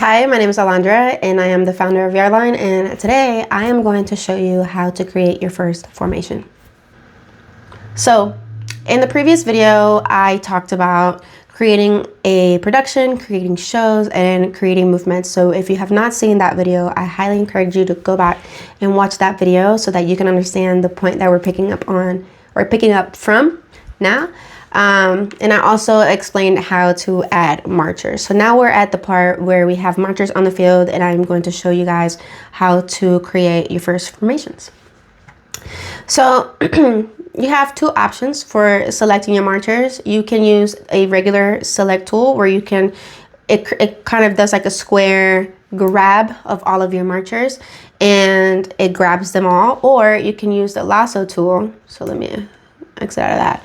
Hi, my name is Alondra and I am the founder of Yrdline, and today I am going to show you how to create your first formation. So in the previous video, I talked about creating a production, creating shows, and creating movements. So if you have not seen that video, I highly encourage you to go back and watch that video so that you can understand the point that we're picking up on or picking up from now. And I also explained how to add marchers. So now we're at the part where we have marchers on the field, and I'm going to show you guys how to create your first formations. So you have two options for selecting your marchers. You can use a regular select tool where you can, it kind of does like a square grab of all of your marchers and it grabs them all, or you can use the lasso tool. So let me exit out of that.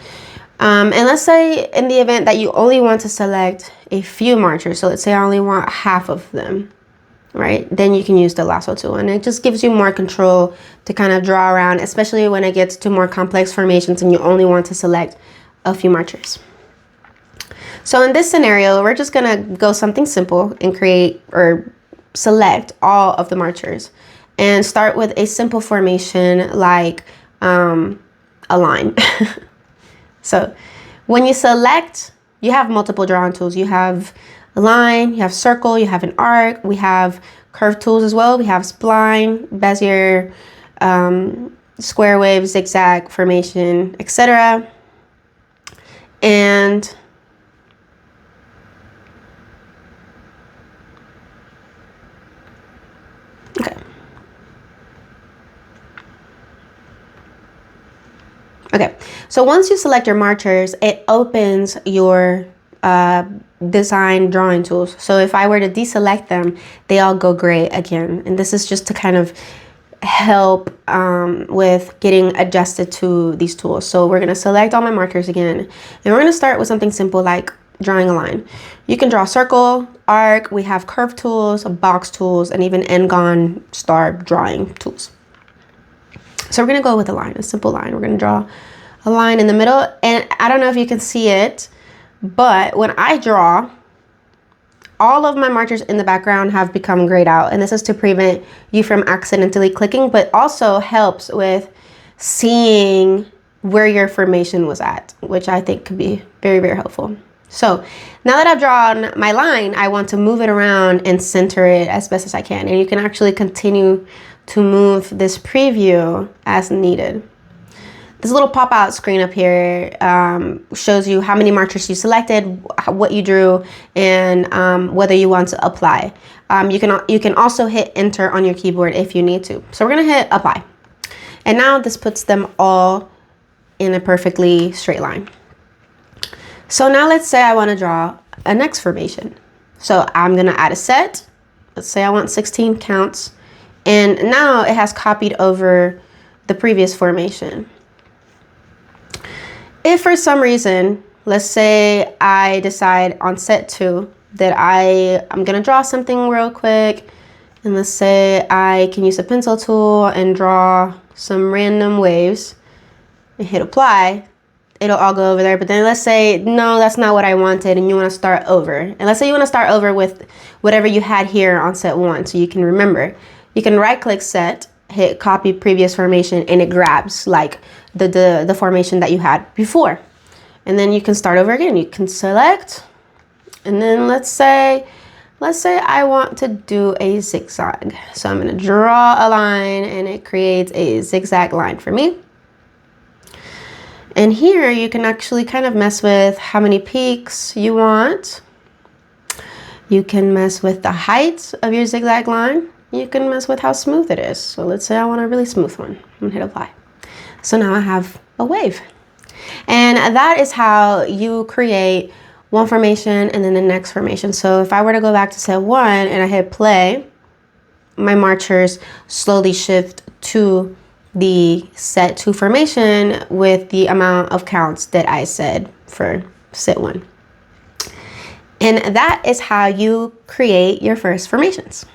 And let's say in the event that you only want to select a few marchers, so let's say I only want half of them, right? Then you can use the lasso tool, and it just gives you more control to kind of draw around, especially when it gets to more complex formations and you only want to select a few marchers. So in this scenario, we're just gonna go something simple and create or select all of the marchers and start with a simple formation like a line. So when you select, you have multiple drawing tools. You have a line, you have circle, you have an arc, we have curve tools as well. We have spline, bezier, square wave, zigzag, formation, etc. And Okay, so once you select your marchers, it opens your design drawing tools. So if I were to deselect them, they all go gray again. And this is just to kind of help with getting adjusted to these tools. So we're gonna select all my markers again, and we're gonna start with something simple like drawing a line. You can draw circle, arc, we have curve tools, box tools, and even n-gon star drawing tools. So we're gonna go with a line, a simple line. We're gonna draw a line in the middle, and I don't know if you can see it, but when I draw, all of my markers in the background have become grayed out, and this is to prevent you from accidentally clicking, but also helps with seeing where your formation was at, which I think could be very, very helpful. So now that I've drawn my line, I want to move it around and center it as best as I can, and you can actually continue to move this preview as needed. This little pop-out screen up here shows you how many markers you selected, what you drew, and whether you want to apply. You can also hit enter on your keyboard if you need to. So we're gonna hit apply. And now this puts them all in a perfectly straight line. So now let's say I wanna draw a next formation. So I'm gonna add a set. Let's say I want 16 counts. And now it has copied over the previous formation. If for some reason, let's say I decide on set 2 that I'm gonna draw something real quick, and let's say I can use a pencil tool and draw some random waves and hit apply, it'll all go over there. But then let's say, no, that's not what I wanted, and you wanna start over. And let's say you wanna start over with whatever you had here on set 1 so you can remember. You can right click set, hit copy previous formation, and it grabs like the formation that you had before. And then you can start over again. You can select, and then let's say I want to do a zigzag. So I'm gonna draw a line, and it creates a zigzag line for me. And here you can actually kind of mess with how many peaks you want. You can mess with the height of your zigzag line. You can mess with how smooth it is. So let's say I want a really smooth one. I'm gonna hit apply. So now I have a wave. And that is how you create one formation and then the next formation. So if I were to go back to set 1 and I hit play, my marchers slowly shift to the set 2 formation with the amount of counts that I said for set 1. And that is how you create your first formations.